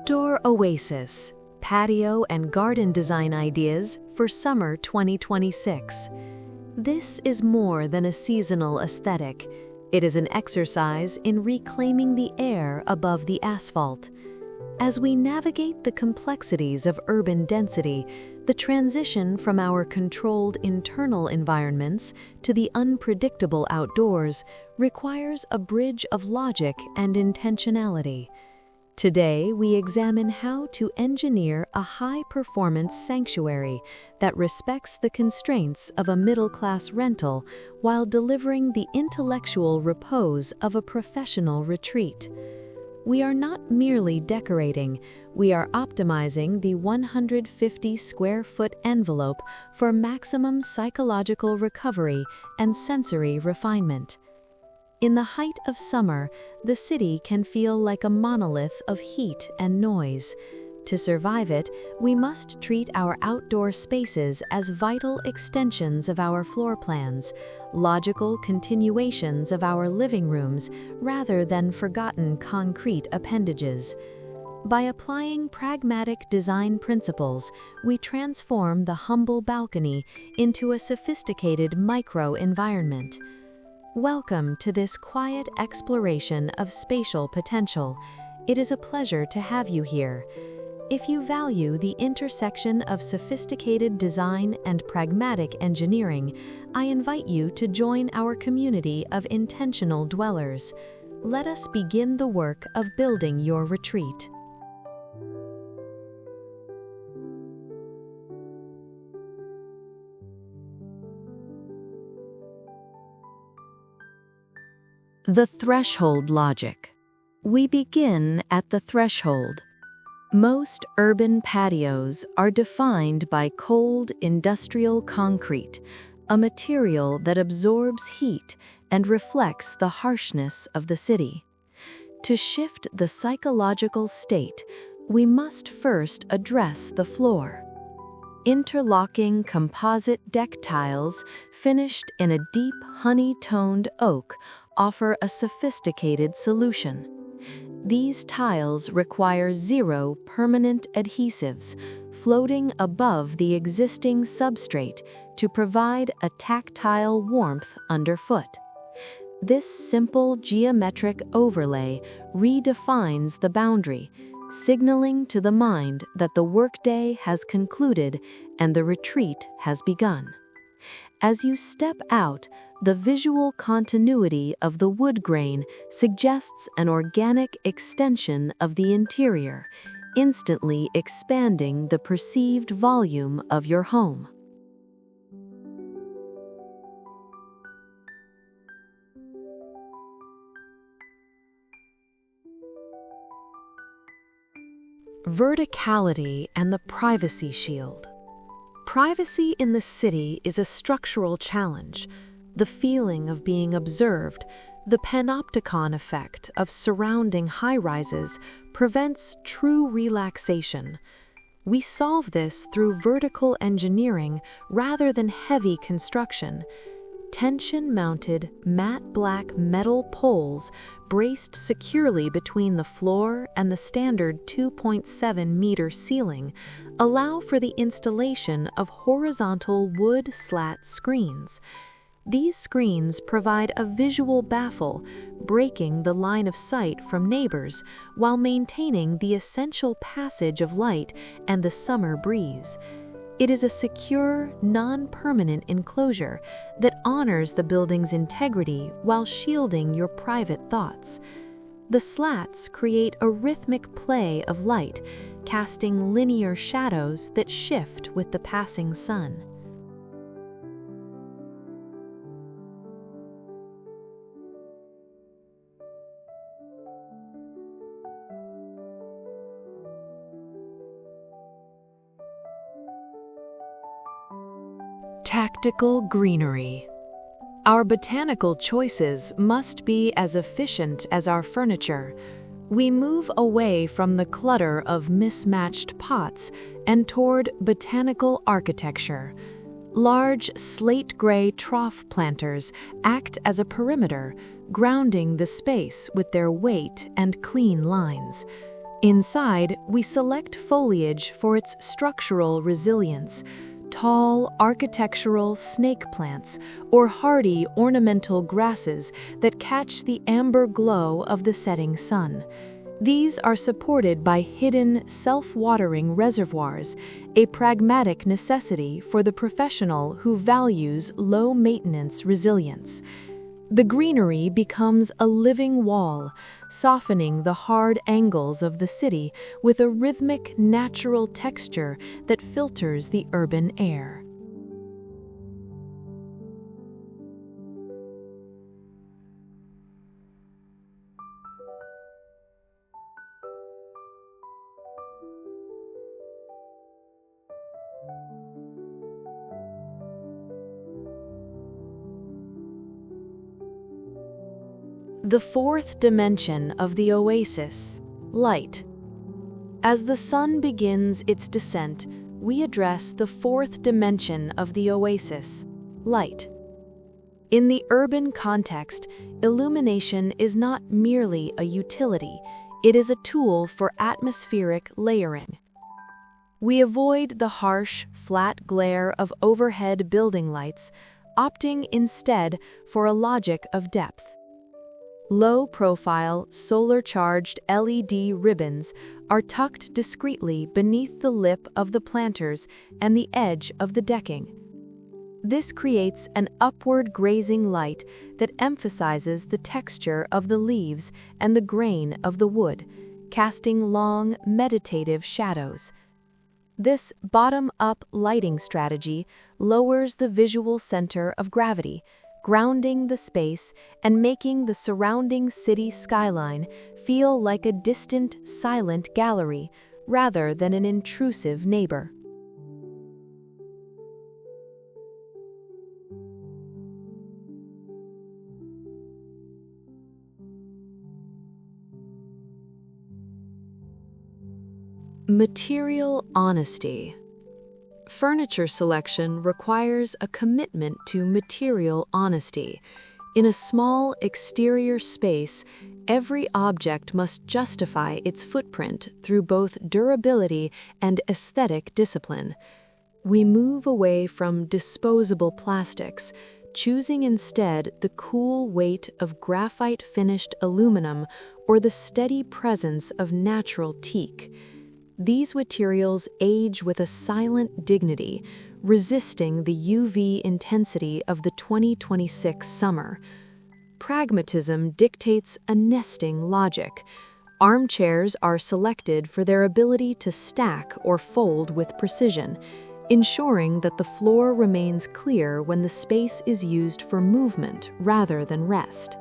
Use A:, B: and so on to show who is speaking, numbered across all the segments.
A: Outdoor Oasis, Patio and Garden Design Ideas for Summer 2026. This is more than a seasonal aesthetic. It is an exercise in reclaiming the air above the asphalt. As we navigate the complexities of urban density, the transition from our controlled internal environments to the unpredictable outdoors requires a bridge of logic and intentionality. Today, we examine how to engineer a high-performance sanctuary that respects the constraints of a middle-class rental while delivering the intellectual repose of a professional retreat. We are not merely decorating, we are optimizing the 150-square-foot envelope for maximum psychological recovery and sensory refinement. In the height of summer, the city can feel like a monolith of heat and noise. To survive it, we must treat our outdoor spaces as vital extensions of our floor plans, logical continuations of our living rooms rather than forgotten concrete appendages. By applying pragmatic design principles, we transform the humble balcony into a sophisticated micro-environment. Welcome to this quiet exploration of spatial potential. It is a pleasure to have you here. If you value the intersection of sophisticated design and pragmatic engineering, I invite you to join our community of intentional dwellers. Let us begin the work of building your retreat. The threshold logic. We begin at the threshold. Most urban patios are defined by cold industrial concrete, a material that absorbs heat and reflects the harshness of the city. To shift the psychological state, we must first address the floor. Interlocking composite deck tiles finished in a deep honey-toned oak offer a sophisticated solution. These tiles require zero permanent adhesives, floating above the existing substrate to provide a tactile warmth underfoot. This simple geometric overlay redefines the boundary, signaling to the mind that the workday has concluded and the retreat has begun. As you step out, the visual continuity of the wood grain suggests an organic extension of the interior, instantly expanding the perceived volume of your home. Verticality and the privacy shield. Privacy in the city is a structural challenge. The feeling of being observed, the panopticon effect of surrounding high-rises prevents true relaxation. We solve this through vertical engineering rather than heavy construction. Tension-mounted, matte black metal poles braced securely between the floor and the standard 2.7-meter ceiling allow for the installation of horizontal wood slat screens. These screens provide a visual baffle, breaking the line of sight from neighbors while maintaining the essential passage of light and the summer breeze. It is a secure, non-permanent enclosure that honors the building's integrity while shielding your private thoughts. The slats create a rhythmic play of light, casting linear shadows that shift with the passing sun. Tactical greenery. Our botanical choices must be as efficient as our furniture. We move away from the clutter of mismatched pots and toward botanical architecture. Large slate-gray trough planters act as a perimeter, grounding the space with their weight and clean lines. Inside, we select foliage for its structural resilience, tall, architectural snake plants or hardy ornamental grasses that catch the amber glow of the setting sun. These are supported by hidden, self-watering reservoirs, a pragmatic necessity for the professional who values low-maintenance resilience. The greenery becomes a living wall, softening the hard angles of the city with a rhythmic, natural texture that filters the urban air. The fourth dimension of the oasis, light. As the sun begins its descent, we address the fourth dimension of the oasis, light. In the urban context, illumination is not merely a utility, it is a tool for atmospheric layering. We avoid the harsh, flat glare of overhead building lights, opting instead for a logic of depth. Low-profile, solar-charged LED ribbons are tucked discreetly beneath the lip of the planters and the edge of the decking. This creates an upward grazing light that emphasizes the texture of the leaves and the grain of the wood, casting long, meditative shadows. This bottom-up lighting strategy lowers the visual center of gravity, grounding the space and making the surrounding city skyline feel like a distant, silent gallery rather than an intrusive neighbor. Material honesty. Furniture selection requires a commitment to material honesty. In a small exterior space, every object must justify its footprint through both durability and aesthetic discipline. We move away from disposable plastics, choosing instead the cool weight of graphite-finished aluminum or the steady presence of natural teak. These materials age with a silent dignity, resisting the UV intensity of the 2026 summer. Pragmatism dictates a nesting logic. Armchairs are selected for their ability to stack or fold with precision, ensuring that the floor remains clear when the space is used for movement rather than rest.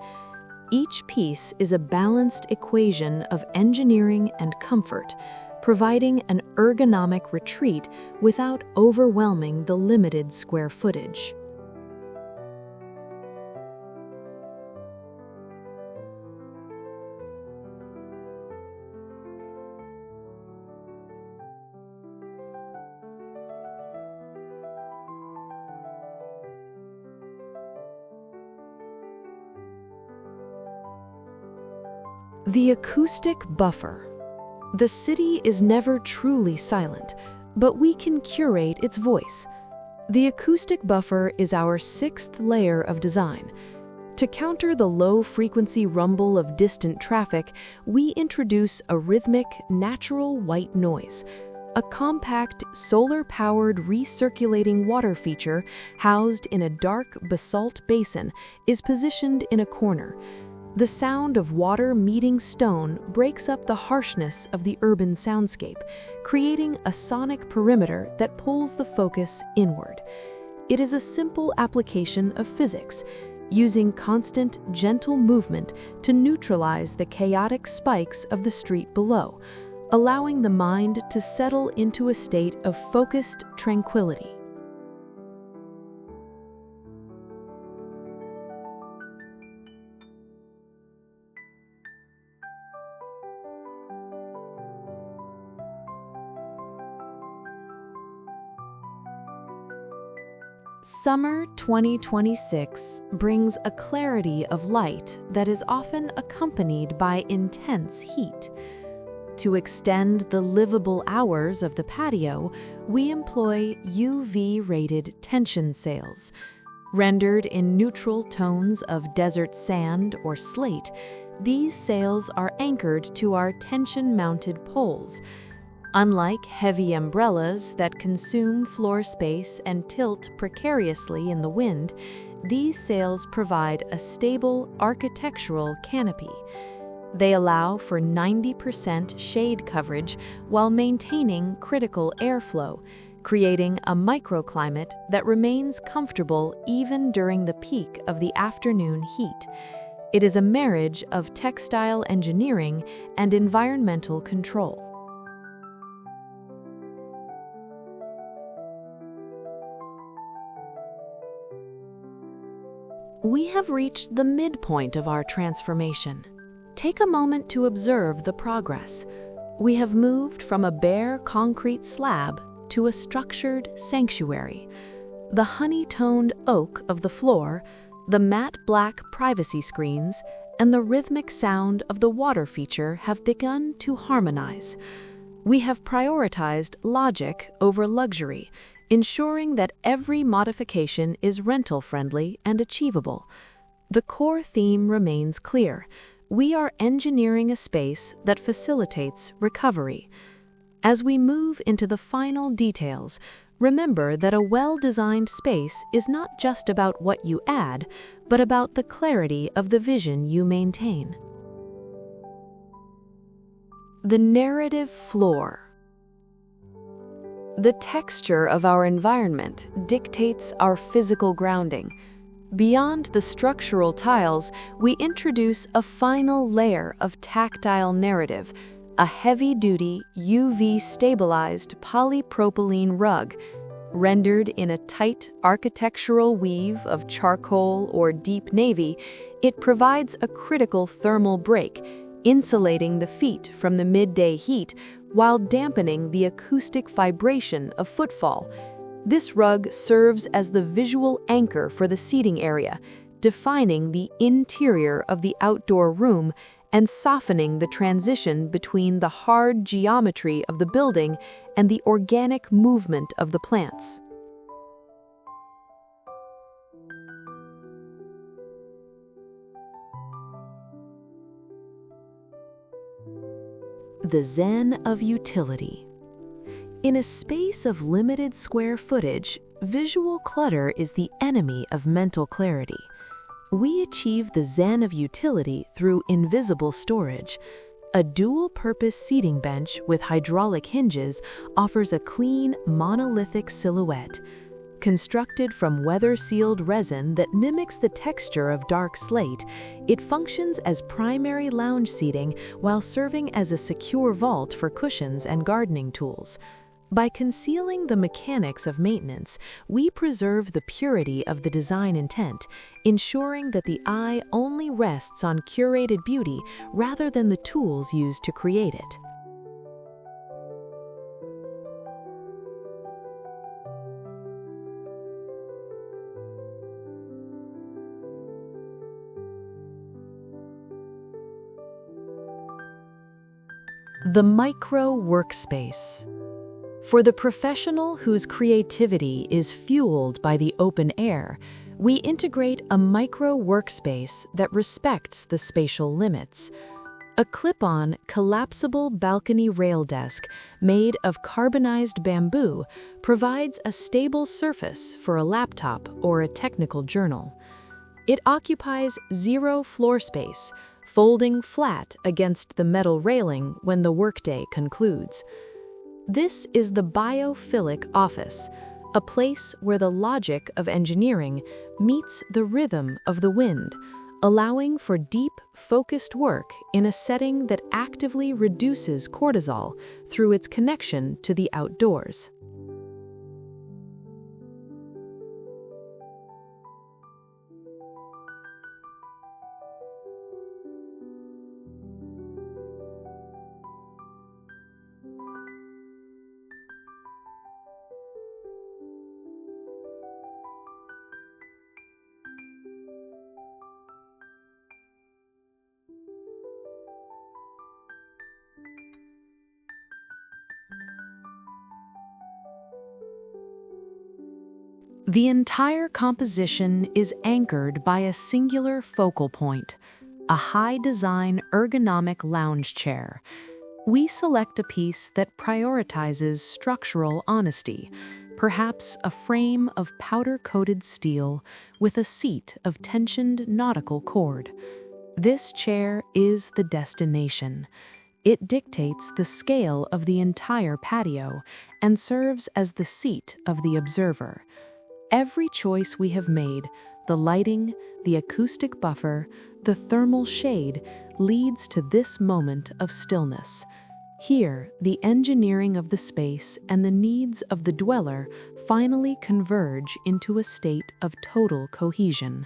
A: Each piece is a balanced equation of engineering and comfort, providing an ergonomic retreat without overwhelming the limited square footage. The acoustic buffer. The city is never truly silent, but we can curate its voice. The acoustic buffer is our sixth layer of design. To counter the low-frequency rumble of distant traffic, we introduce a rhythmic, natural white noise. A compact, solar-powered recirculating water feature housed in a dark basalt basin is positioned in a corner. The sound of water meeting stone breaks up the harshness of the urban soundscape, creating a sonic perimeter that pulls the focus inward. It is a simple application of physics, using constant, gentle movement to neutralize the chaotic spikes of the street below, allowing the mind to settle into a state of focused tranquility. Summer 2026 brings a clarity of light that is often accompanied by intense heat. To extend the livable hours of the patio, we employ UV-rated tension sails. Rendered in neutral tones of desert sand or slate, these sails are anchored to our tension-mounted poles. Unlike heavy umbrellas that consume floor space and tilt precariously in the wind, these sails provide a stable architectural canopy. They allow for 90% shade coverage while maintaining critical airflow, creating a microclimate that remains comfortable even during the peak of the afternoon heat. It is a marriage of textile engineering and environmental control. We have reached the midpoint of our transformation. Take a moment to observe the progress. We have moved from a bare concrete slab to a structured sanctuary. The honey-toned oak of the floor, the matte black privacy screens, and the rhythmic sound of the water feature have begun to harmonize. We have prioritized logic over luxury, ensuring that every modification is rental-friendly and achievable. The core theme remains clear. We are engineering a space that facilitates recovery. As we move into the final details, remember that a well-designed space is not just about what you add, but about the clarity of the vision you maintain. The narrative floor. The texture of our environment dictates our physical grounding. Beyond the structural tiles, we introduce a final layer of tactile narrative, a heavy-duty, UV-stabilized polypropylene rug. Rendered in a tight architectural weave of charcoal or deep navy, it provides a critical thermal break, insulating the feet from the midday heat while dampening the acoustic vibration of footfall. This rug serves as the visual anchor for the seating area, defining the interior of the outdoor room and softening the transition between the hard geometry of the building and the organic movement of the plants. The Zen of utility. In a space of limited square footage, visual clutter is the enemy of mental clarity. We achieve the Zen of utility through invisible storage. A dual-purpose seating bench with hydraulic hinges offers a clean, monolithic silhouette. Constructed from weather-sealed resin that mimics the texture of dark slate, it functions as primary lounge seating while serving as a secure vault for cushions and gardening tools. By concealing the mechanics of maintenance, we preserve the purity of the design intent, ensuring that the eye only rests on curated beauty rather than the tools used to create it. The Micro-Workspace. For the professional whose creativity is fueled by the open air, we integrate a micro-workspace that respects the spatial limits. A clip-on, collapsible balcony rail desk made of carbonized bamboo provides a stable surface for a laptop or a technical journal. It occupies zero floor space, folding flat against the metal railing when the workday concludes. This is the Biophilic office, a place where the logic of engineering meets the rhythm of the wind, allowing for deep, focused work in a setting that actively reduces cortisol through its connection to the outdoors. The entire composition is anchored by a singular focal point, a high-design ergonomic lounge chair. We select a piece that prioritizes structural honesty, perhaps a frame of powder-coated steel with a seat of tensioned nautical cord. This chair is the destination. It dictates the scale of the entire patio and serves as the seat of the observer. Every choice we have made, the lighting, the acoustic buffer, the thermal shade, leads to this moment of stillness. Here, the engineering of the space and the needs of the dweller finally converge into a state of total cohesion.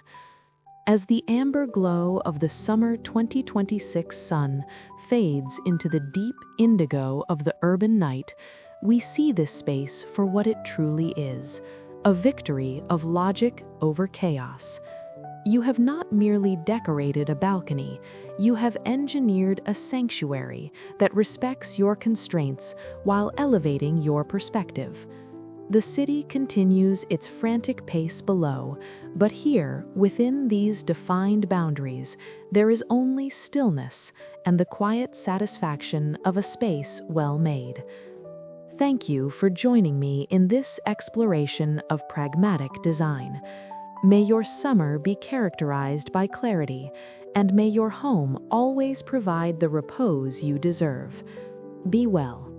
A: As the amber glow of the summer 2026 sun fades into the deep indigo of the urban night, we see this space for what it truly is, a victory of logic over chaos. You have not merely decorated a balcony, you have engineered a sanctuary that respects your constraints while elevating your perspective. The city continues its frantic pace below, but here, within these defined boundaries, there is only stillness and the quiet satisfaction of a space well made. Thank you for joining me in this exploration of pragmatic design. May your summer be characterized by clarity, and may your home always provide the repose you deserve. Be well.